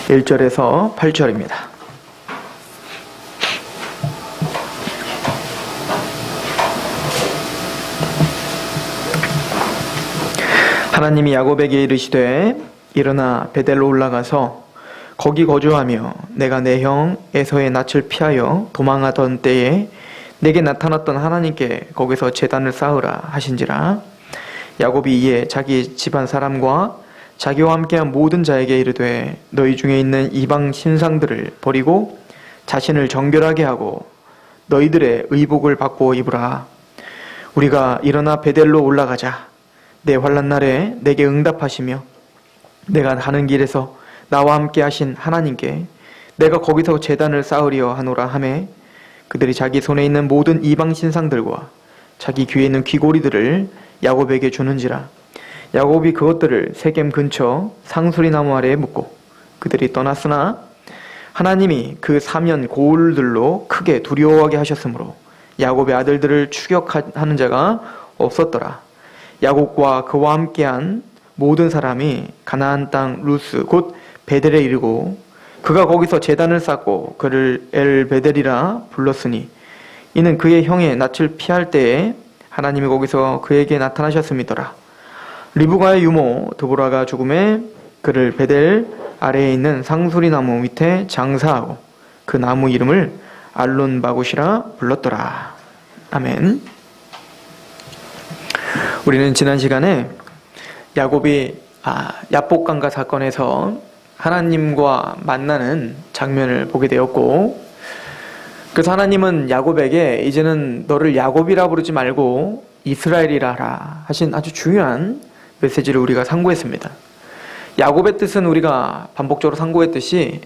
1절에서 8절입니다. 하나님이 야곱에게 이르시되 일어나 베델로 올라가서 거기 거주하며 내가 내 형 에서의 낯을 피하여 도망하던 때에 내게 나타났던 하나님께 거기서 제단을 쌓으라 하신지라. 야곱이 이에 자기 집안 사람과 자기와 함께한 모든 자에게 이르되 너희 중에 있는 이방 신상들을 버리고 자신을 정결하게 하고 너희들의 의복을 바꾸어 입으라. 우리가 일어나 베델로 올라가자. 내 환난 날에 내게 응답하시며 내가 가는 길에서 나와 함께 하신 하나님께 내가 거기서 제단을 쌓으려 하노라 하매 그들이 자기 손에 있는 모든 이방 신상들과 자기 귀에 있는 귀고리들을 야곱에게 주는지라. 야곱이 그것들을 세겜 근처 상수리 나무 아래에 묻고 그들이 떠났으나 하나님이 그 사면 고울들로 크게 두려워하게 하셨으므로 야곱의 아들들을 추격하는 자가 없었더라. 야곱과 그와 함께한 모든 사람이 가나안 땅 루스 곧 베델에 이르고 그가 거기서 제단을 쌓고 그를 엘베델이라 불렀으니 이는 그의 형의 낯을 피할 때에 하나님이 거기서 그에게 나타나셨음이더라. 리브가의 유모 드보라가 죽음에 그를 베델 아래에 있는 상수리 나무 밑에 장사하고 그 나무 이름을 알론바굿이라 불렀더라. 아멘. 우리는 지난 시간에 야곱이 야복강가 사건에서 하나님과 만나는 장면을 보게 되었고, 그래서 하나님은 야곱에게 이제는 너를 야곱이라 부르지 말고 이스라엘이라 하라 하신 아주 중요한 메시지를 우리가 상고했습니다. 야곱의 뜻은 우리가 반복적으로 상고했듯이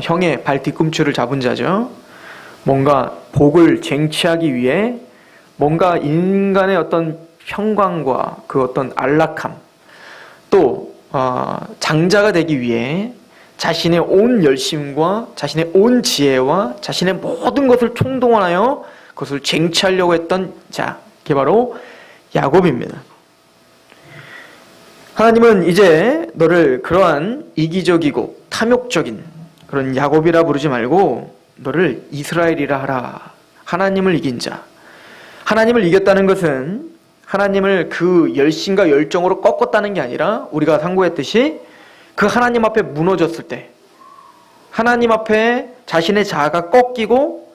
형의 발 뒤꿈치를 잡은 자죠. 뭔가 복을 쟁취하기 위해 뭔가 인간의 어떤 평강과 그 어떤 안락함, 또 장자가 되기 위해 자신의 온 열심과 자신의 온 지혜와 자신의 모든 것을 총동원하여 그것을 쟁취하려고 했던 자, 그게 바로 야곱입니다. 하나님은 이제 너를 그러한 이기적이고 탐욕적인 그런 야곱이라 부르지 말고 너를 이스라엘이라 하라. 하나님을 이긴 자. 하나님을 이겼다는 것은 하나님을 그 열심과 열정으로 꺾었다는 게 아니라 우리가 상고했듯이 그 하나님 앞에 무너졌을 때, 하나님 앞에 자신의 자아가 꺾이고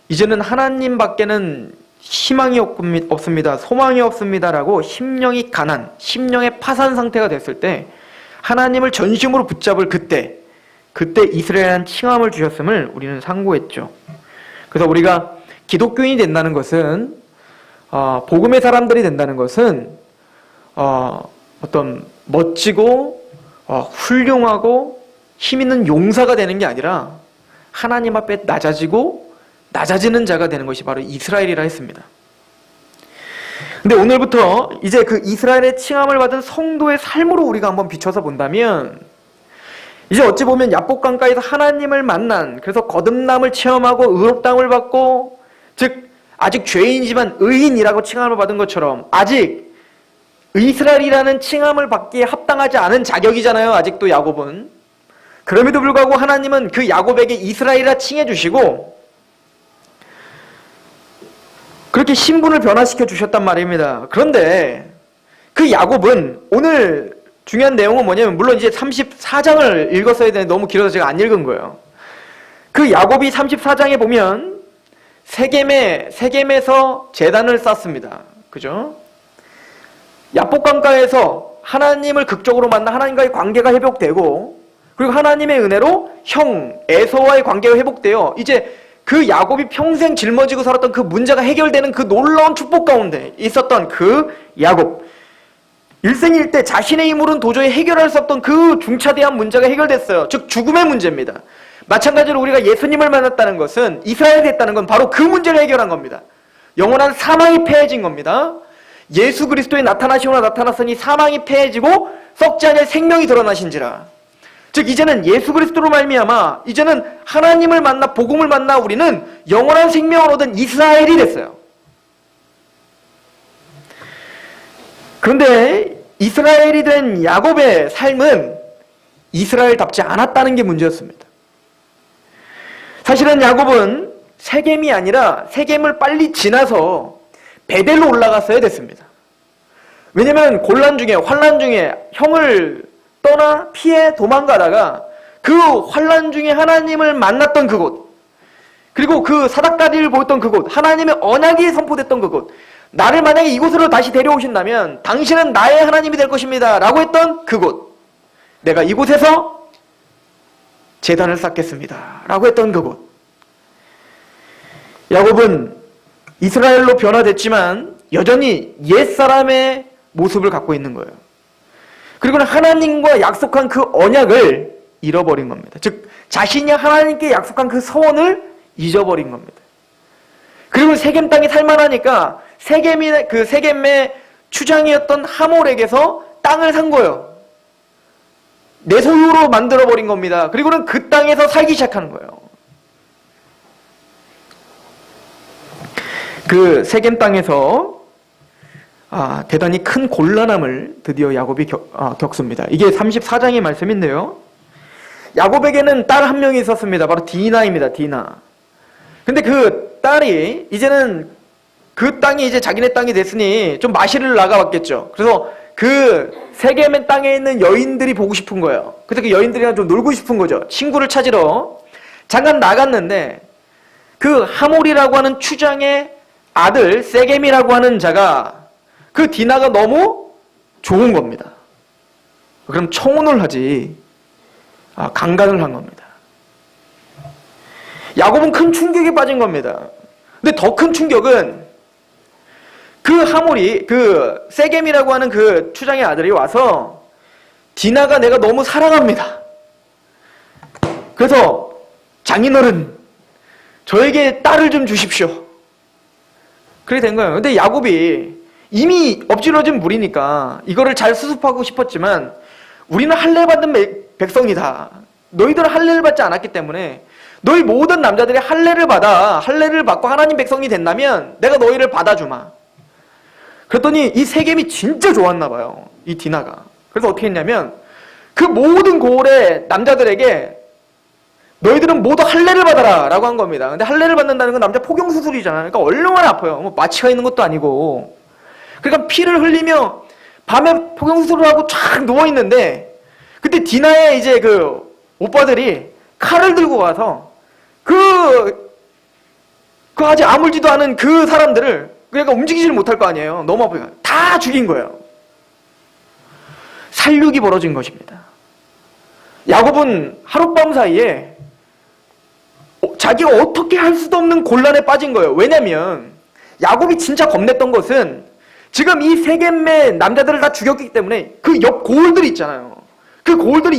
이제는 하나님 밖에는 희망이 없습니다, 소망이 없습니다라고 심령이 가난, 심령의 파산 상태가 됐을 때 하나님을 전심으로 붙잡을 그때 이스라엘한 칭함을 주셨음을 우리는 상고했죠. 그래서 우리가 기독교인이 된다는 것은, 복음의 사람들이 된다는 것은 어떤 멋지고 훌륭하고 힘있는 용사가 되는 게 아니라 하나님 앞에 낮아지는 자가 되는 것이 바로 이스라엘이라 했습니다. 근데 오늘부터 이제 그 이스라엘의 칭함을 받은 성도의 삶으로 우리가 한번 비춰서 본다면, 이제 어찌 보면 야복강가에서 하나님을 만난, 그래서 거듭남을 체험하고 의롭다함을 받고, 즉 아직 죄인이지만 의인이라고 칭함을 받은 것처럼 아직 이스라엘이라는 칭함을 받기에 합당하지 않은 자격이잖아요, 아직도 야곱은. 그럼에도 불구하고 하나님은 그 야곱에게 이스라엘이라 칭해 주시고 그렇게 신분을 변화시켜 주셨단 말입니다. 그런데 그 야곱은, 오늘 중요한 내용은 뭐냐면, 물론 이제 34장을 읽었어야 되는데 너무 길어서 제가 안 읽은 거예요. 그 야곱이 34장에 보면 세겜에서 제단을 쌓습니다. 그죠? 야복강가에서 하나님을 극적으로 만나 하나님과의 관계가 회복되고, 그리고 하나님의 은혜로 형 에서와의 관계가 회복되어 이제 그 야곱이 평생 짊어지고 살았던 그 문제가 해결되는 그 놀라운 축복 가운데 있었던 그 야곱, 일생일대 자신의 힘으로는 도저히 해결할 수 없던 그 중차대한 문제가 해결됐어요. 즉 죽음의 문제입니다. 마찬가지로 우리가 예수님을 만났다는 것은, 이스라엘이 됐다는 건 바로 그 문제를 해결한 겁니다. 영원한 사망이 패해진 겁니다. 예수 그리스도의 나타나시오나 나타났으니 사망이 패해지고 썩지 않을 생명이 드러나신지라. 즉 이제는 예수 그리스도로 말미암아 이제는 하나님을 만나 복음을 만나 우리는 영원한 생명을 얻은 이스라엘이 됐어요. 그런데 이스라엘이 된 야곱의 삶은 이스라엘답지 않았다는 게 문제였습니다. 사실은 야곱은 세겜이 아니라 세겜을 빨리 지나서 베델로 올라갔어야 됐습니다. 왜냐면 곤란 중에, 환란 중에 형을 떠나 피해 도망가다가 그 환란 중에 하나님을 만났던 그곳, 그리고 그 사닥다리를 보였던 그곳, 하나님의 언약이 선포됐던 그곳, 나를 만약에 이곳으로 다시 데려오신다면 당신은 나의 하나님이 될 것입니다 라고 했던 그곳, 내가 이곳에서 제단을 쌓겠습니다 라고 했던 그곳. 야곱은 이스라엘로 변화됐지만 여전히 옛사람의 모습을 갖고 있는 거예요. 그리고는 하나님과 약속한 그 언약을 잃어버린 겁니다. 즉 자신이 하나님께 약속한 그 서원을 잊어버린 겁니다. 그리고 세겜 땅에 살만하니까 세겜의 추장이었던 하몰에게서 땅을 산 거예요. 내 소유로 만들어버린 겁니다. 그리고는 그 땅에서 살기 시작하는 거예요. 그 세겜 땅에서 대단히 큰 곤란함을 드디어 야곱이 겪습니다. 이게 34장의 말씀인데요. 야곱에게는 딸 한 명이 있었습니다. 바로 디나입니다. 디나. 근데 그 딸이 이제는 그 땅이 이제 자기네 땅이 됐으니 좀 마실을 나가봤겠죠. 그래서 그 세겜의 땅에 있는 여인들이 보고 싶은 거예요. 그래서 그 여인들이랑 좀 놀고 싶은 거죠. 친구를 찾으러 잠깐 나갔는데 그 하몰이라고 하는 추장의 아들 세겜이라고 하는 자가 그 디나가 너무 좋은 겁니다. 그럼 청혼을 하지. 강간을 한 겁니다. 야곱은 큰 충격에 빠진 겁니다. 근데 더 큰 충격은 그 하몰이, 그 세겜이라고 하는 그 추장의 아들이 와서 디나가 내가 너무 사랑합니다. 그래서 장인어른, 저에게 딸을 좀 주십시오. 그렇게 된 거예요. 근데 야곱이 이미 엎질러진 물이니까 이거를 잘 수습하고 싶었지만 우리는 할례 받은 백성이다. 너희들은 할례를 받지 않았기 때문에 너희 모든 남자들이 할례를 받고 하나님 백성이 된다면 내가 너희를 받아주마. 그랬더니 이 세겜이 진짜 좋았나 봐요. 이 디나가. 그래서 어떻게 했냐면 그 모든 고을의 남자들에게 너희들은 모두 할례를 받아라 라고 한 겁니다. 근데 할례를 받는다는 건 남자 포경수술이잖아요. 그러니까 얼마나 아파요. 뭐 마취가 있는 것도 아니고. 그러니까 피를 흘리며 밤에 포경수술을 하고 쫙 누워있는데 그때 디나의 이제 그 오빠들이 칼을 들고 와서 그 아직 아물지도 않은 그 사람들을 그러니까 움직이지를 못할 거 아니에요. 너무 아프니까 다 죽인 거예요. 살육이 벌어진 것입니다. 야곱은 하룻밤 사이에 자기가 어떻게 할 수도 없는 곤란에 빠진 거예요. 왜냐면 야곱이 진짜 겁냈던 것은 지금 이 세겜의 남자들을 다 죽였기 때문에 그 옆 고을들이 있잖아요. 그 고을들이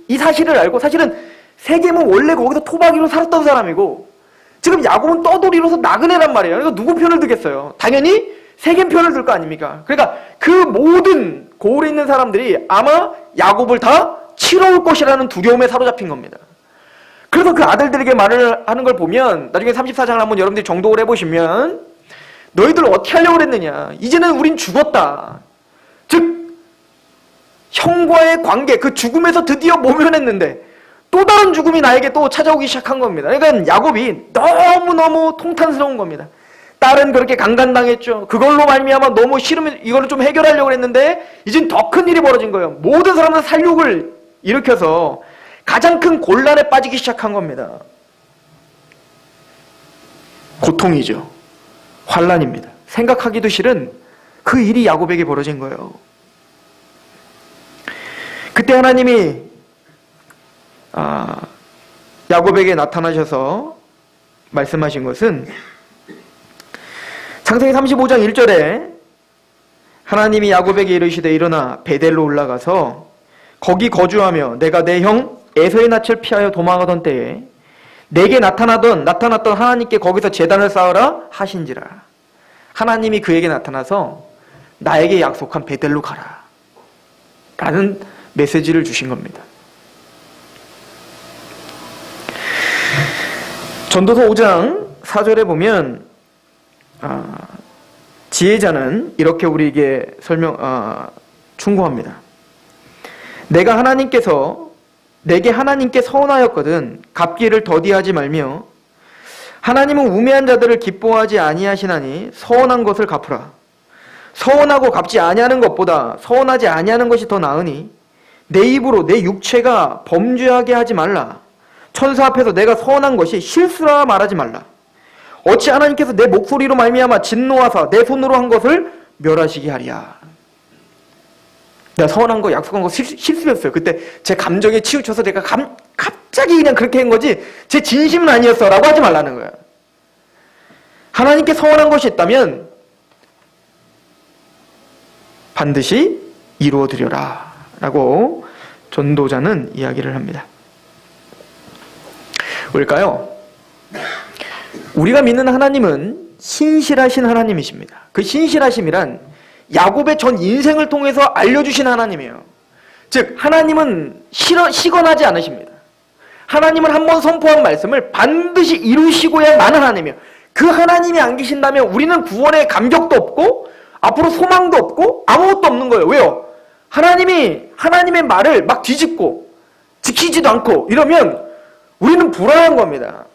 이 사실을 알고 사실은 세겜은 원래 거기서 토박이로 살았던 사람이고 지금 야곱은 떠돌이로서 나그네란 말이에요. 그러니까 누구 편을 들겠어요? 당연히 세겜 편을 들 거 아닙니까? 그러니까 그 모든 고을에 있는 사람들이 아마 야곱을 다 치러올 것이라는 두려움에 사로잡힌 겁니다. 그래서 그 아들들에게 말을 하는 걸 보면 나중에 34장을 한번 여러분들이 정독을 해보시면 너희들 어떻게 하려고 그랬느냐. 이제는 우린 죽었다. 즉 형과의 관계, 그 죽음에서 드디어 모면했는데 또 다른 죽음이 나에게 또 찾아오기 시작한 겁니다. 그러니까 야곱이 너무너무 통탄스러운 겁니다. 딸은 그렇게 강간당했죠. 그걸로 말미암아 너무 싫으면 이거를 좀 해결하려고 했는데 이젠 더 큰 일이 벌어진 거예요. 모든 사람들 살육을 일으켜서 가장 큰 곤란에 빠지기 시작한 겁니다. 고통이죠. 환란입니다. 생각하기도 싫은 그 일이 야곱에게 벌어진 거예요. 그때 하나님이 야곱에게 나타나셔서 말씀하신 것은 창세기 35장 1절에 하나님이 야곱에게 이르시되 일어나 베델로 올라가서 거기 거주하며 내가 내 형 에서의 낯을 피하여 도망하던 때에 내게 나타났던 하나님께 거기서 제단을 쌓으라 하신지라. 하나님이 그에게 나타나서 나에게 약속한 베델로 가라 라는 메시지를 주신 겁니다. 전도서 5장 4절에 보면 지혜자는 이렇게 우리에게 충고합니다. 내가 하나님께서 내게 하나님께 서운하였거든 갚기를 더디하지 말며 하나님은 우매한 자들을 기뻐하지 아니하시나니 서운한 것을 갚으라. 서운하고 갚지 아니하는 것보다 서운하지 아니하는 것이 더 나으니 내 입으로 내 육체가 범죄하게 하지 말라. 천사 앞에서 내가 서운한 것이 실수라 말하지 말라. 어찌 하나님께서 내 목소리로 말미암아 진노하사 내 손으로 한 것을 멸하시게 하리야. 내가 서운한 거 약속한 거 실수였어요. 그때 제 감정에 치우쳐서 내가 갑자기 그냥 그렇게 한 거지 제 진심은 아니었어 라고 하지 말라는 거야. 하나님께 서운한 것이 있다면 반드시 이루어드려라 라고 전도자는 이야기를 합니다. 왜일까요? 우리가 믿는 하나님은 신실하신 하나님이십니다. 그 신실하심이란 야곱의 전 인생을 통해서 알려주신 하나님이에요. 즉 하나님은 시건하지 않으십니다. 하나님은 한번 선포한 말씀을 반드시 이루시고야 마는 하나님이에요. 그 하나님이 안 계신다면 우리는 구원의 감격도 없고 앞으로 소망도 없고 아무것도 없는 거예요. 왜요? 하나님이 하나님의 말을 막 뒤집고 지키지도 않고 이러면 우리는 불안한 겁니다.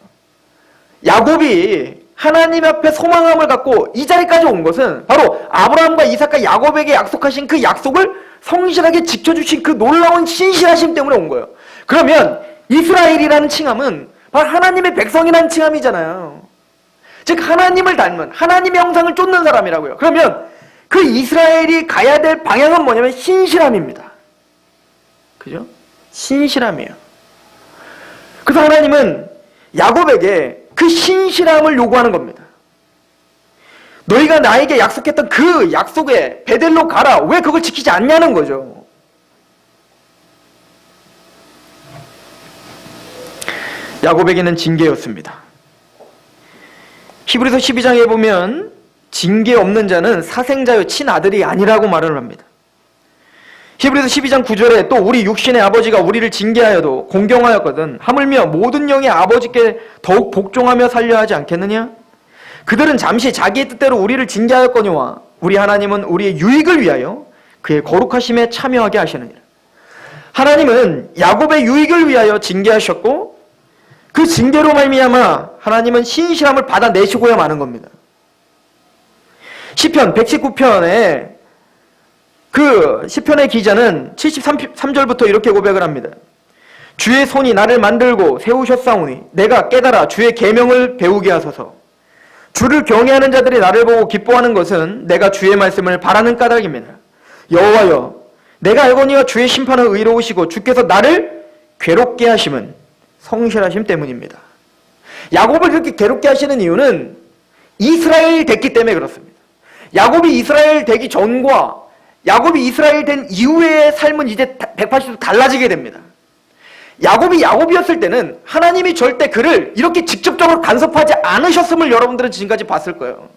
야곱이 하나님 앞에 소망함을 갖고 이 자리까지 온 것은 바로 아브라함과 이삭과 야곱에게 약속하신 그 약속을 성실하게 지켜주신 그 놀라운 신실하심 때문에 온 거예요. 그러면 이스라엘이라는 칭함은 바로 하나님의 백성이라는 칭함이잖아요. 즉 하나님을 닮은 하나님의 형상을 쫓는 사람이라고요. 그러면 그 이스라엘이 가야 될 방향은 뭐냐면 신실함입니다. 그죠? 신실함이에요. 그래서 하나님은 야곱에게 그 신실함을 요구하는 겁니다. 너희가 나에게 약속했던 그 약속에 베델로 가라. 왜 그걸 지키지 않냐는 거죠. 야곱에게는 징계였습니다. 히브리서 12장에 보면 징계 없는 자는 사생자요 친아들이 아니라고 말을 합니다. 히브리서 12장 9절에 또 우리 육신의 아버지가 우리를 징계하여도 공경하였거든 하물며 모든 영의 아버지께 더욱 복종하며 살려 하지 않겠느냐? 그들은 잠시 자기의 뜻대로 우리를 징계하였거니와 우리 하나님은 우리의 유익을 위하여 그의 거룩하심에 참여하게 하시느니라. 하나님은 야곱의 유익을 위하여 징계하셨고 그 징계로 말미암아 하나님은 신실함을 받아내시고야 마는 겁니다. 시편 119편에 그 시편의 기자는 73절부터 이렇게 고백을 합니다. 주의 손이 나를 만들고 세우셨사오니 내가 깨달아 주의 계명을 배우게 하소서. 주를 경외하는 자들이 나를 보고 기뻐하는 것은 내가 주의 말씀을 바라는 까닭입니다. 여호와여 내가 알거니와 주의 심판은 의로우시고 주께서 나를 괴롭게 하심은 성실하심 때문입니다. 야곱을 그렇게 괴롭게 하시는 이유는 이스라엘 됐기 때문에 그렇습니다. 야곱이 이스라엘 되기 전과 야곱이 이스라엘 된 이후의 삶은 이제 180도 달라지게 됩니다. 야곱이 야곱이었을 때는 하나님이 절대 그를 이렇게 직접적으로 간섭하지 않으셨음을 여러분들은 지금까지 봤을 거예요.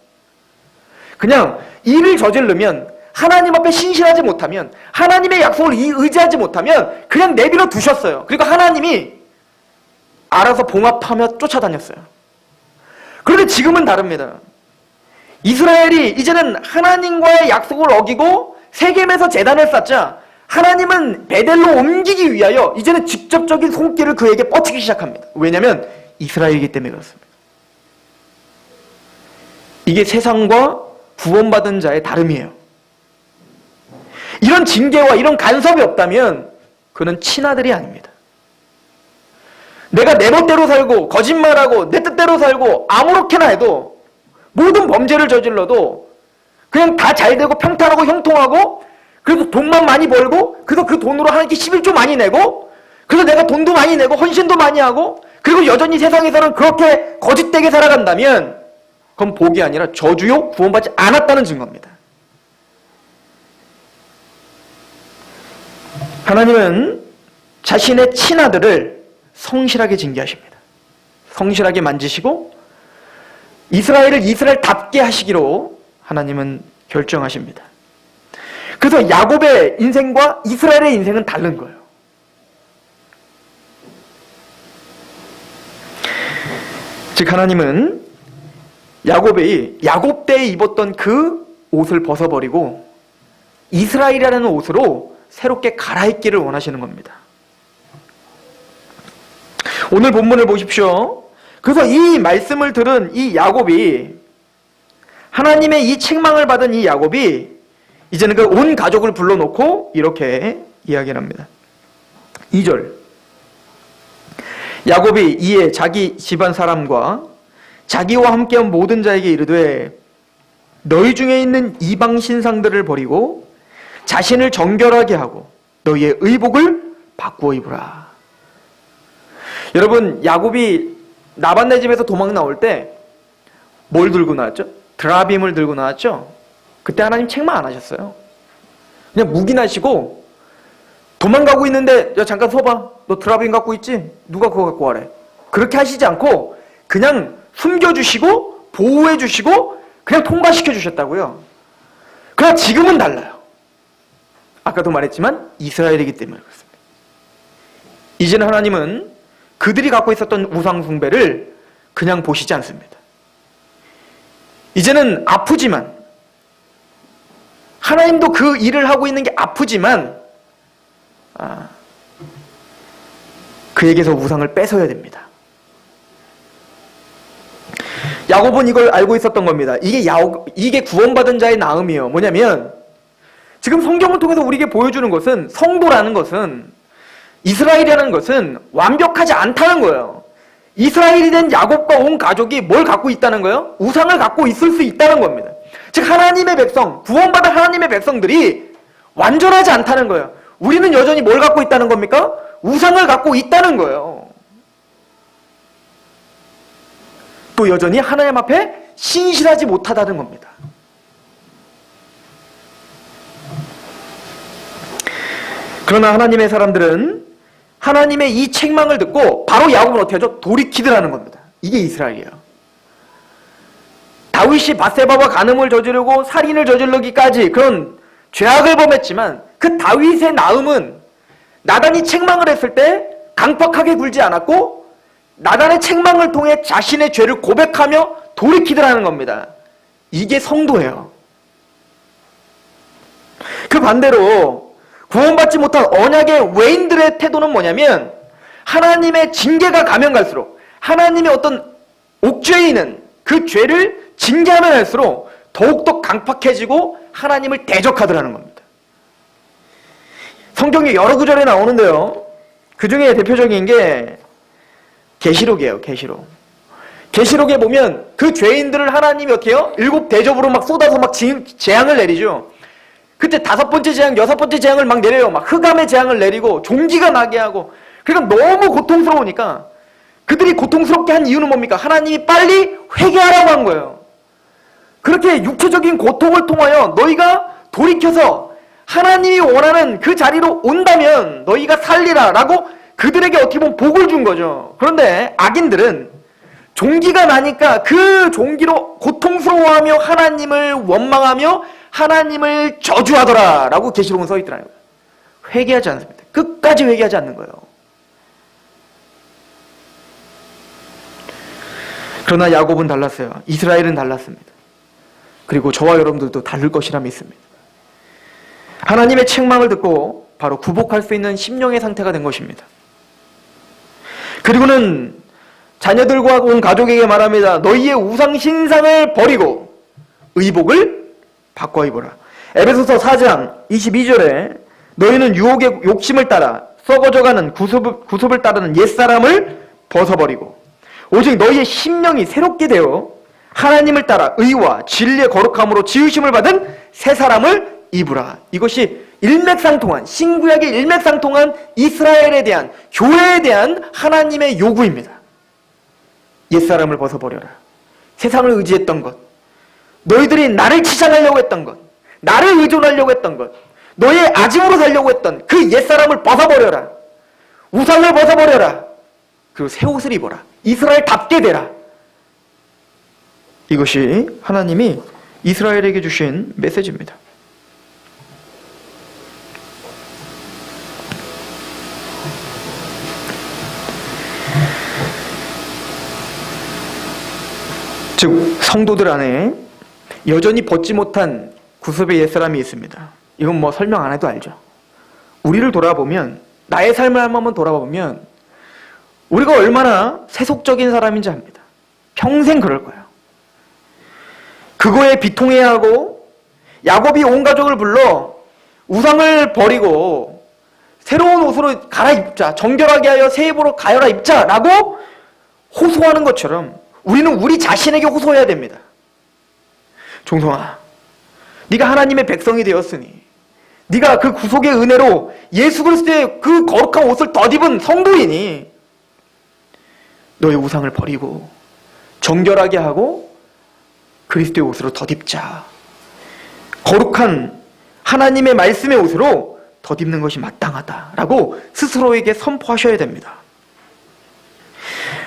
그냥 일을 저지르면 하나님 앞에 신실하지 못하면 하나님의 약속을 의지하지 못하면 그냥 내버려 두셨어요. 그리고 하나님이 알아서 봉합하며 쫓아다녔어요. 그런데 지금은 다릅니다. 이스라엘이 이제는 하나님과의 약속을 어기고 세겜에서 제단을 쌓자 하나님은 베델로 옮기기 위하여 이제는 직접적인 손길을 그에게 뻗치기 시작합니다. 왜냐하면 이스라엘이기 때문에 그렇습니다. 이게 세상과 구원받은 자의 다름이에요. 이런 징계와 이런 간섭이 없다면 그는 친아들이 아닙니다. 내가 내 멋대로 살고 거짓말하고 내 뜻대로 살고 아무렇게나 해도 모든 범죄를 저질러도 그냥 다 잘되고 평탄하고 형통하고 그래서 돈만 많이 벌고 그래서 그 돈으로 하나님께 11조 많이 내고 그래서 내가 돈도 많이 내고 헌신도 많이 하고 그리고 여전히 세상에서는 그렇게 거짓되게 살아간다면 그건 복이 아니라 저주요 구원받지 않았다는 증거입니다. 하나님은 자신의 친아들을 성실하게 징계하십니다. 성실하게 만지시고 이스라엘을 이스라엘답게 하시기로 하나님은 결정하십니다. 그래서 야곱의 인생과 이스라엘의 인생은 다른 거예요. 즉 하나님은 야곱이 야곱 때에 입었던 그 옷을 벗어버리고 이스라엘이라는 옷으로 새롭게 갈아입기를 원하시는 겁니다. 오늘 본문을 보십시오. 그래서 이 말씀을 들은 이 야곱이, 하나님의 이 책망을 받은 이 야곱이 이제는 그 온 가족을 불러놓고 이렇게 이야기를 합니다. 2절. 야곱이 이에 자기 집안 사람과 자기와 함께한 모든 자에게 이르되 너희 중에 있는 이방 신상들을 버리고 자신을 정결하게 하고 너희의 의복을 바꾸어 입으라. 여러분, 야곱이 라반네 집에서 도망 나올 때 뭘 들고 나왔죠? 드라빔을 들고 나왔죠? 그때 하나님 책망 안 하셨어요. 그냥 묵인하시고 도망가고 있는데 야 잠깐 서봐, 너 드라빔 갖고 있지? 누가 그거 갖고 와래? 그렇게 하시지 않고 그냥 숨겨주시고 보호해주시고 그냥 통과시켜주셨다고요. 그러나 지금은 달라요. 아까도 말했지만 이스라엘이기 때문에 그렇습니다. 이제는 하나님은 그들이 갖고 있었던 우상 숭배를 그냥 보시지 않습니다. 이제는 아프지만, 하나님도 그 일을 하고 있는 게 아프지만 그에게서 우상을 뺏어야 됩니다. 야곱은 이걸 알고 있었던 겁니다. 이게 구원받은 자의 나음이에요. 뭐냐면 지금 성경을 통해서 우리에게 보여주는 것은, 성도라는 것은, 이스라엘이라는 것은 완벽하지 않다는 거예요. 이스라엘이 된 야곱과 온 가족이 뭘 갖고 있다는 거예요? 우상을 갖고 있을 수 있다는 겁니다. 즉 하나님의 백성, 구원받은 하나님의 백성들이 완전하지 않다는 거예요. 우리는 여전히 뭘 갖고 있다는 겁니까? 우상을 갖고 있다는 거예요. 또 여전히 하나님 앞에 신실하지 못하다는 겁니다. 그러나 하나님의 사람들은 하나님의 이 책망을 듣고 바로 야곱은 어떻게 하죠? 돌이키더라는 겁니다. 이게 이스라엘이에요. 다윗이 밧세바와 간음을 저지르고 살인을 저지르기까지 그런 죄악을 범했지만 그 다윗의 나음은 나단이 책망을 했을 때 강팍하게 굴지 않았고 나단의 책망을 통해 자신의 죄를 고백하며 돌이키더라는 겁니다. 이게 성도예요. 그 반대로 구원받지 못한 언약의 외인들의 태도는 뭐냐면 하나님의 징계가 가면 갈수록, 하나님의 어떤 옥죄이는 그 죄를 징계하면 할수록 더욱더 강팍해지고 하나님을 대적하더라는 겁니다. 성경에 여러 구절에 나오는데요. 그 중에 대표적인 게 계시록이에요. 계시록에 보면 그 죄인들을 하나님이 어떻게 해요? 7 대접으로 막 쏟아서 막 재앙을 내리죠. 그때 5번째 재앙, 6번째 재앙을 막 내려요. 막 흑암의 재앙을 내리고 종기가 나게 하고. 그러니까 너무 고통스러우니까 그들이 고통스럽게 한 이유는 뭡니까? 하나님이 빨리 회개하라고 한 거예요. 그렇게 육체적인 고통을 통하여 너희가 돌이켜서 하나님이 원하는 그 자리로 온다면 너희가 살리라 라고 그들에게 어떻게 보면 복을 준 거죠. 그런데 악인들은 종기가 나니까 그 종기로 고통스러워하며 하나님을 원망하며 하나님을 저주하더라 라고 계시록은 써 있더라고요. 회개하지 않습니다. 끝까지 회개하지 않는 거예요. 그러나 야곱은 달랐어요. 이스라엘은 달랐습니다. 그리고 저와 여러분들도 다를 것이라 믿습니다. 하나님의 책망을 듣고 바로 구복할 수 있는 심령의 상태가 된 것입니다. 그리고는 자녀들과 온 가족에게 말합니다. 너희의 우상 신상을 버리고 의복을 바꿔 입어라. 에베소서 4장 22절에 너희는 유혹의 욕심을 따라 썩어져가는 구습을 따르는 옛사람을 벗어버리고 오직 너희의 심령이 새롭게 되어 하나님을 따라 의와 진리의 거룩함으로 지으심을 받은 새 사람을 입으라. 이것이 일맥상통한, 신구약의 일맥상통한 이스라엘에 대한, 교회에 대한 하나님의 요구입니다. 옛사람을 벗어버려라. 세상을 의지했던 것, 너희들이 나를 치장하려고 했던 것, 나를 의존하려고 했던 것, 너의 아짐으로 살려고 했던 그 옛사람을 벗어버려라. 우상을 벗어버려라. 그리고 새 옷을 입어라. 이스라엘답게 되라. 이것이 하나님이 이스라엘에게 주신 메시지입니다. 즉 성도들 안에 여전히 벗지 못한 구습의 옛사람이 있습니다. 이건 뭐 설명 안 해도 알죠. 우리를 돌아보면, 나의 삶을 한번 돌아보면 우리가 얼마나 세속적인 사람인지 압니다. 평생 그럴 거예요. 그거에 비통해야 하고, 야곱이 온 가족을 불러 우상을 버리고 새로운 옷으로 갈아입자, 정결하게 하여 새 입으로 가여라 입자 라고 호소하는 것처럼 우리는 우리 자신에게 호소해야 됩니다. 종성아, 네가 하나님의 백성이 되었으니, 네가 그 구속의 은혜로 예수 그리스도의 그 거룩한 옷을 덧입은 성도이니 너의 우상을 버리고 정결하게 하고 그리스도의 옷으로 덧입자. 거룩한 하나님의 말씀의 옷으로 덧입는 것이 마땅하다라고 스스로에게 선포하셔야 됩니다.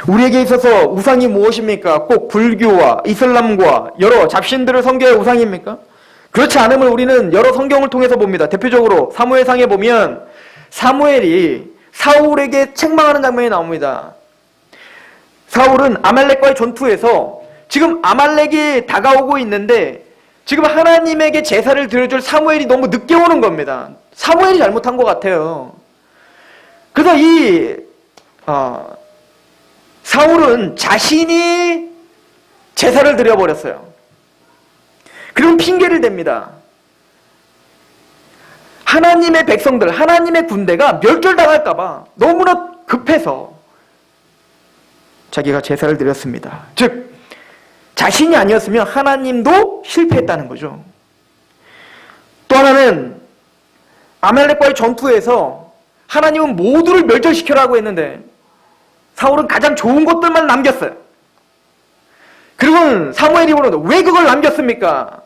우리에게 있어서 우상이 무엇입니까? 꼭 불교와 이슬람과 여러 잡신들을 섬겨야 우상입니까? 그렇지 않음을 우리는 여러 성경을 통해서 봅니다. 대표적으로 사무엘상에 보면 사무엘이 사울에게 책망하는 장면이 나옵니다. 사울은 아말렉과의 전투에서 지금 아말렉이 다가오고 있는데 지금 하나님에게 제사를 드려줄 사무엘이 너무 늦게 오는 겁니다. 사무엘이 잘못한 것 같아요. 그래서 사울은 자신이 제사를 드려버렸어요. 그리고 핑계를 댑니다. 하나님의 백성들, 하나님의 군대가 멸절당할까봐 너무나 급해서 자기가 제사를 드렸습니다. 즉 자신이 아니었으면 하나님도 실패했다는 거죠. 또 하나는 아말렉과의 전투에서 하나님은 모두를 멸절시켜라고 했는데 사울은 가장 좋은 것들만 남겼어요. 그리고 사무엘이 물어도 왜 그걸 남겼습니까?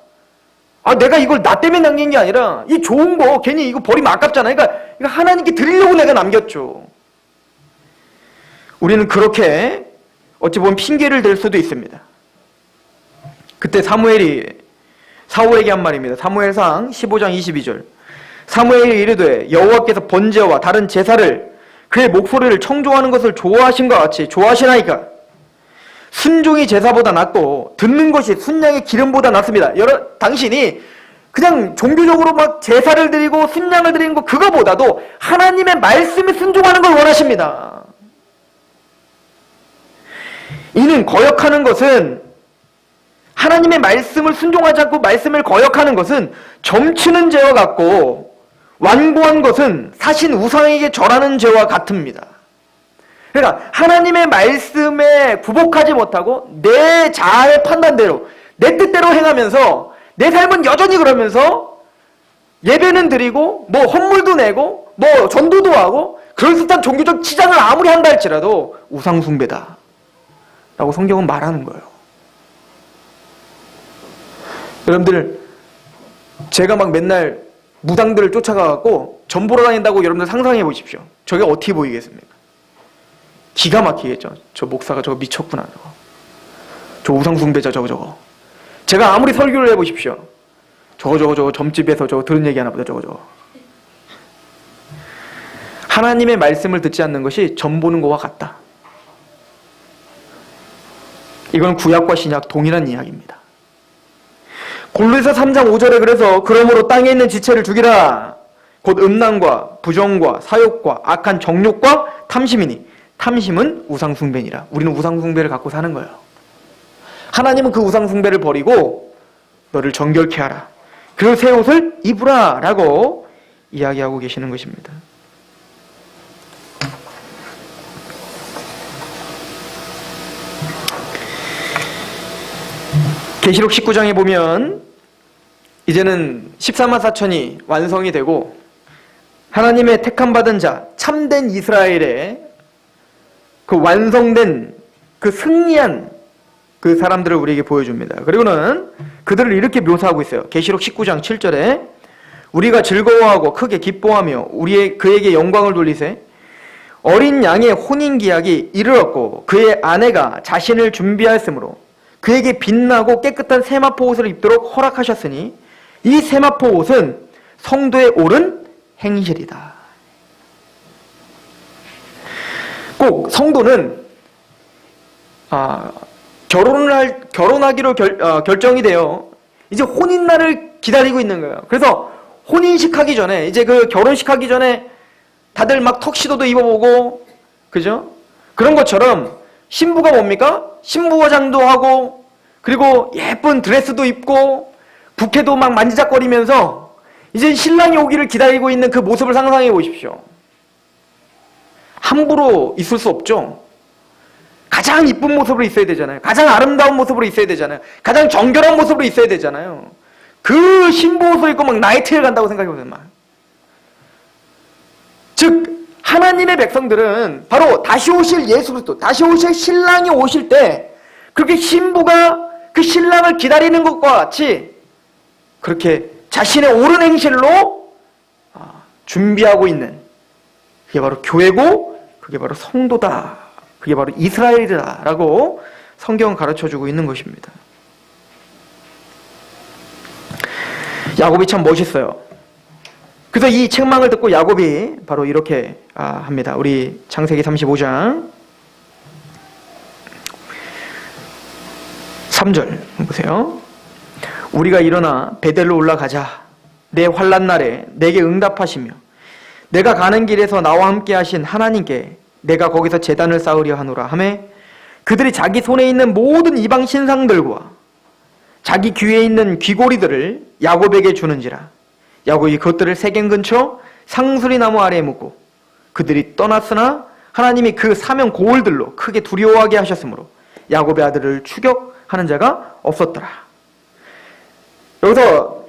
내가 이걸 나 때문에 남긴 게 아니라 이 좋은 거 괜히 이거 버리면 아깝잖아요. 그러니까 이거 하나님께 드리려고 내가 남겼죠. 우리는 그렇게 어찌 보면 핑계를 댈 수도 있습니다. 그때 사무엘이 사울에게 한 말입니다. 사무엘상 15장 22절. 사무엘이 이르되 여호와께서 번제와 다른 제사를 그의 목소리를 청종하는 것을 좋아하신 것 같이 좋아하시나이까? 순종이 제사보다 낫고 듣는 것이 순양의 기름보다 낫습니다. 당신이 그냥 종교적으로 막 제사를 드리고 순양을 드리는 거 그거보다도 하나님의 말씀에 순종하는 걸 원하십니다. 이는 거역하는 것은 하나님의 말씀을 순종하지 않고 말씀을 거역하는 것은 점치는 죄와 같고 완고한 것은 사신 우상에게 절하는 죄와 같습니다. 그러니까 하나님의 말씀에 굴복하지 못하고 내 자아의 판단대로 내 뜻대로 행하면서 내 삶은 여전히 그러면서 예배는 드리고 뭐 헌물도 내고 뭐 전도도 하고 그럴듯한 종교적 치장을 아무리 한다 할지라도 우상숭배다 라고 성경은 말하는 거예요. 여러분들 제가 막 맨날 무당들을 쫓아가갖고 전 보러 다닌다고 여러분들 상상해 보십시오. 저게 어떻게 보이겠습니까? 기가 막히겠죠. 저 목사가 저거 미쳤구나. 저 우상숭배자 저거. 제가 아무리 설교를 해보십시오. 저거 점집에서 저거 들은 얘기 하나 보다 저거. 하나님의 말씀을 듣지 않는 것이 점 보는 것과 같다. 이건 구약과 신약 동일한 이야기입니다. 골로새 3장 5절에 그래서 그러므로 땅에 있는 지체를 죽이라. 곧 음란과 부정과 사욕과 악한 정욕과 탐심이니 탐심은 우상숭배니라. 우리는 우상숭배를 갖고 사는 거예요. 하나님은 그 우상숭배를 버리고 너를 정결케 하라. 그리고 새 옷을 입으라 라고 이야기하고 계시는 것입니다. 계시록 19장에 보면 이제는 14만 4천이 완성이 되고 하나님의 택함받은 자 참된 이스라엘의 그 완성된 그 승리한 그 사람들을 우리에게 보여줍니다. 그리고는 그들을 이렇게 묘사하고 있어요. 계시록 19장 7절에 우리가 즐거워하고 크게 기뻐하며 그에게 영광을 돌리세 어린 양의 혼인기약이 이르렀고 그의 아내가 자신을 준비하였으므로 그에게 빛나고 깨끗한 세마포 옷을 입도록 허락하셨으니 이 세마포 옷은 성도의 옳은 행실이다. 꼭 성도는 결혼하기로 결정이 돼요. 이제 혼인날을 기다리고 있는 거예요. 그래서 혼인식 하기 전에 이제 그 결혼식 하기 전에 다들 막 턱시도도 입어보고 그죠? 그런 것처럼 신부가 뭡니까? 신부화장도 하고 그리고 예쁜 드레스도 입고 부케도 막 만지작거리면서 이제 신랑이 오기를 기다리고 있는 그 모습을 상상해 보십시오. 함부로 있을 수 없죠. 가장 이쁜 모습으로 있어야 되잖아요. 가장 아름다운 모습으로 있어야 되잖아요. 가장 정결한 모습으로 있어야 되잖아요. 그 신부 옷을 입고 막 나이트를 간다고 생각해보세요. 즉 하나님의 백성들은 바로 다시 오실 예수 그리스도, 다시 오실 신랑이 오실 때 그렇게 신부가 그 신랑을 기다리는 것과 같이 그렇게 자신의 옳은 행실로 준비하고 있는, 그게 바로 교회고 그게 바로 성도다, 그게 바로 이스라엘이다 라고 성경은 가르쳐주고 있는 것입니다. 야곱이 참 멋있어요. 그래서 이 책망을 듣고 야곱이 바로 이렇게 합니다. 우리 창세기 35장 3절 보세요. 우리가 일어나 베델로 올라가자. 내 환난 날에 내게 응답하시며 내가 가는 길에서 나와 함께 하신 하나님께 내가 거기서 제단을 쌓으려 하노라 하매 그들이 자기 손에 있는 모든 이방 신상들과 자기 귀에 있는 귀고리들을 야곱에게 주는지라. 야곱이 그것들을 세겜 근처 상수리 나무 아래에 묻고 그들이 떠났으나 하나님이 그 사면 고을들로 크게 두려워하게 하셨으므로 야곱의 아들을 추격하는 자가 없었더라. 여기서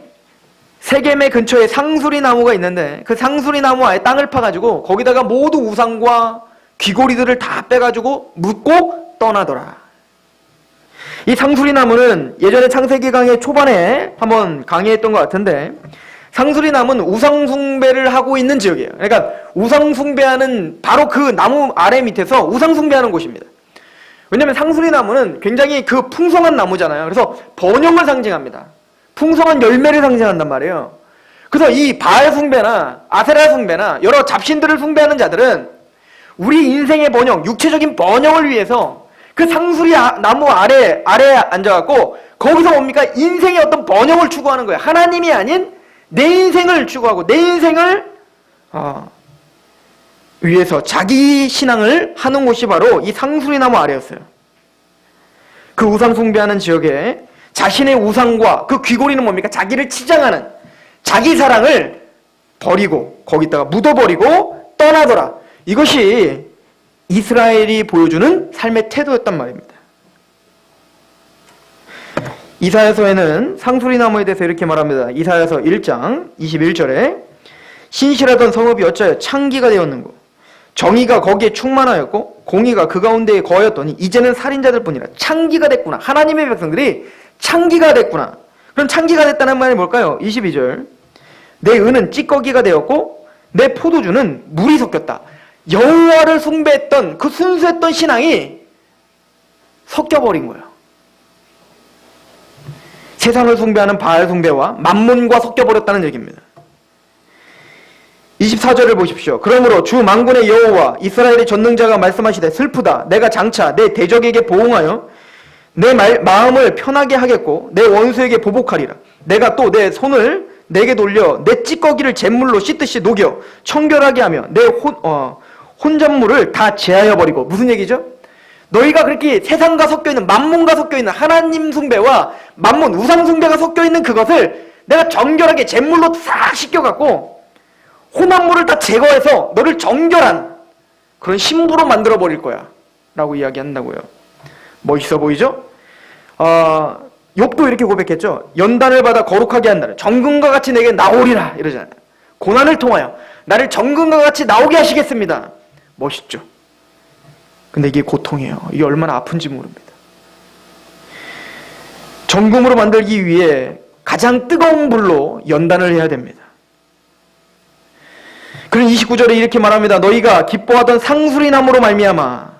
세겜의 근처에 상수리 나무가 있는데 그 상수리 나무 아래 땅을 파가지고 거기다가 모두 우상과 귀고리들을 다 빼가지고 묻고 떠나더라. 이 상수리 나무는 예전에 창세기 강의 초반에 한번 강의했던 것 같은데 상수리 나무는 우상 숭배를 하고 있는 지역이에요. 그러니까 우상 숭배하는 바로 그 나무 아래 밑에서 우상 숭배하는 곳입니다. 왜냐하면 상수리 나무는 굉장히 그 풍성한 나무잖아요. 그래서 번영을 상징합니다. 풍성한 열매를 상징한단 말이에요. 그래서 이 바알 숭배나 아세라 숭배나 여러 잡신들을 숭배하는 자들은 우리 인생의 번영, 육체적인 번영을 위해서 그 상수리 나무 아래에 앉아갖고 거기서 뭡니까? 인생의 어떤 번영을 추구하는 거예요. 하나님이 아닌 내 인생을 추구하고 내 인생을 위해서 자기 신앙을 하는 곳이 바로 이 상수리 나무 아래였어요. 그 우상 숭배하는 지역에 자신의 우상과 그 귀고리는 뭡니까? 자기를 치장하는 자기 사랑을 버리고 거기다가 묻어버리고 떠나더라. 이것이 이스라엘이 보여주는 삶의 태도였단 말입니다. 이사야서에는 상수리 나무에 대해서 이렇게 말합니다. 이사야서 1장 21절에 신실하던 성읍이 어찌하여 창기가 되었는고 정의가 거기에 충만하였고 공의가 그 가운데에 거하였더니 이제는 살인자들 뿐이라. 창기가 됐구나. 하나님의 백성들이 창기가 됐구나. 그럼 창기가 됐다는 말이 뭘까요? 22절 내 은은 찌꺼기가 되었고 내 포도주는 물이 섞였다. 여호와를 숭배했던 그 순수했던 신앙이 섞여버린 거예요. 세상을 숭배하는 바알 숭배와 만몬과 섞여버렸다는 얘기입니다. 24절을 보십시오. 그러므로 주 만군의 여호와 이스라엘의 전능자가 말씀하시되 슬프다. 내가 장차 내 대적에게 보응하여 내 마음을 편하게 하겠고 내 원수에게 보복하리라. 내가 또 내 손을 내게 돌려 내 찌꺼기를 잿물로 씻듯이 녹여 청결하게 하며 내 혼잣물을 다 제하여 버리고. 무슨 얘기죠? 너희가 그렇게 세상과 섞여있는 만몬과 섞여있는 하나님 숭배와 만몬 우상 숭배가 섞여있는 그것을 내가 정결하게 잿물로 싹 씻겨갖고 혼한 물을 다 제거해서 너를 정결한 그런 신부로 만들어 버릴 거야 라고 이야기한다고요. 멋있어 보이죠? 욥도 이렇게 고백했죠. 연단을 받아 거룩하게 한다는 정금과 같이 내게 나오리라 이러잖아요. 고난을 통하여 나를 정금과 같이 나오게 하시겠습니다. 멋있죠? 근데 이게 고통이에요. 이게 얼마나 아픈지 모릅니다. 정금으로 만들기 위해 가장 뜨거운 불로 연단을 해야 됩니다. 그런 29절에 이렇게 말합니다. 너희가 기뻐하던 상수리 나무로 말미암아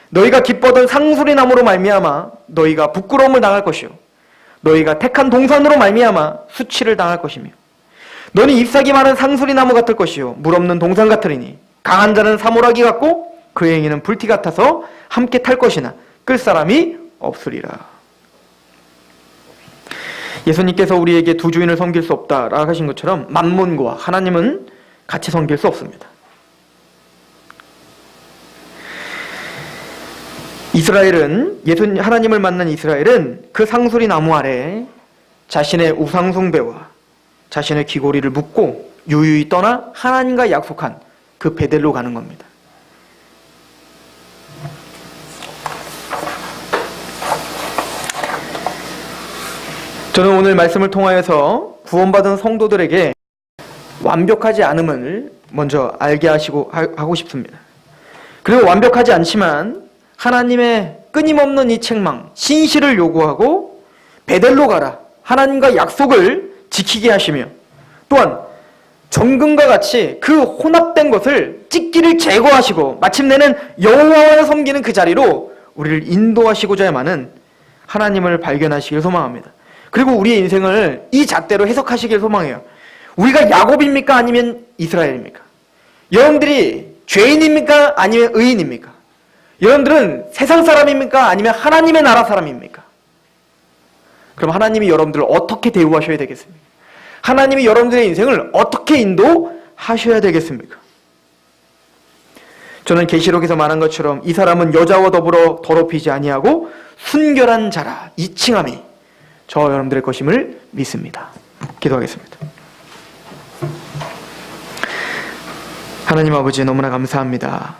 너희가 기뻐하던 상수리 나무로 말미암아 너희가 부끄러움을 당할 것이요 너희가 택한 동산으로 말미암아 수치를 당할 것이며 너는 잎사귀 많은 상수리 나무 같을 것이요 물 없는 동산 같으리니 강한 자는 사모라기 같고 그의 행위는 불티 같아서 함께 탈 것이나 끌 사람이 없으리라. 예수님께서 우리에게 두 주인을 섬길 수 없다라고 하신 것처럼 만몬과 하나님은 같이 섬길 수 없습니다. 하나님을 만난 이스라엘은 그 상수리 나무 아래 자신의 우상 숭배와 자신의 귀고리를 묻고 유유히 떠나 하나님과 약속한 그 베델로 가는 겁니다. 저는 오늘 말씀을 통하여서 구원받은 성도들에게 완벽하지 않음을 먼저 알게 하고 싶습니다. 그리고 완벽하지 않지만 하나님의 끊임없는 이 책망, 신실을 요구하고 베델로 가라, 하나님과 약속을 지키게 하시며, 또한 정금과 같이 그 혼합된 것을 찢기를 제거하시고 마침내는 여호와를 섬기는 그 자리로 우리를 인도하시고자만 하나님을 발견하시길 소망합니다. 그리고 우리의 인생을 이 잣대로 해석하시길 소망해요. 우리가 야곱입니까? 아니면 이스라엘입니까? 여러분들이 죄인입니까? 아니면 의인입니까? 여러분들은 세상 사람입니까? 아니면 하나님의 나라 사람입니까? 그럼 하나님이 여러분들을 어떻게 대우하셔야 되겠습니까? 하나님이 여러분들의 인생을 어떻게 인도하셔야 되겠습니까? 저는 계시록에서 말한 것처럼 이 사람은 여자와 더불어 더럽히지 아니하고 순결한 자라, 이 칭함이 저 여러분들의 것임을 믿습니다. 기도하겠습니다. 하나님 아버지, 너무나 감사합니다.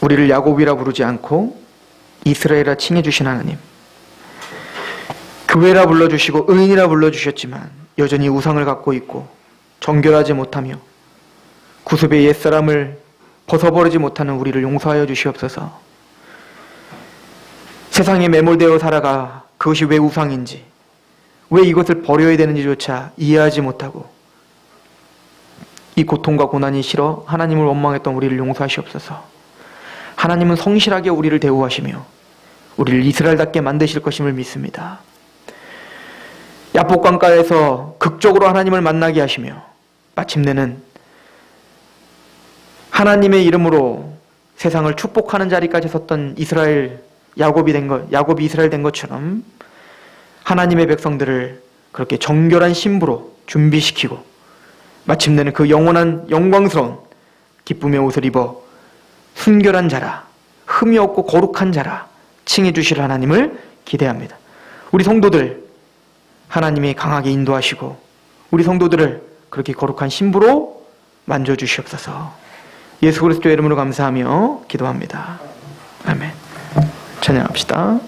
우리를 야곱이라 부르지 않고 이스라엘이라 칭해 주신 하나님, 교회라 불러주시고 의인이라 불러주셨지만 여전히 우상을 갖고 있고 정결하지 못하며 구습의 옛사람을 벗어버리지 못하는 우리를 용서하여 주시옵소서. 세상에 매몰되어 살아가 그것이 왜 우상인지, 왜 이것을 버려야 되는지조차 이해하지 못하고 이 고통과 고난이 싫어 하나님을 원망했던 우리를 용서하시옵소서. 하나님은 성실하게 우리를 대우하시며 우리를 이스라엘답게 만드실 것임을 믿습니다. 야복강가에서 극적으로 하나님을 만나게 하시며 마침내는 하나님의 이름으로 세상을 축복하는 자리까지 섰던 야곱이 이스라엘 된 것처럼 하나님의 백성들을 그렇게 정결한 신부로 준비시키고 마침내는 그 영원한 영광스러운 기쁨의 옷을 입어 순결한 자라, 흠이 없고 거룩한 자라 칭해 주실 하나님을 기대합니다. 우리 성도들 하나님이 강하게 인도하시고 우리 성도들을 그렇게 거룩한 신부로 만져주시옵소서. 예수 그리스도의 이름으로 감사하며 기도합니다. 아멘. 찬양합시다.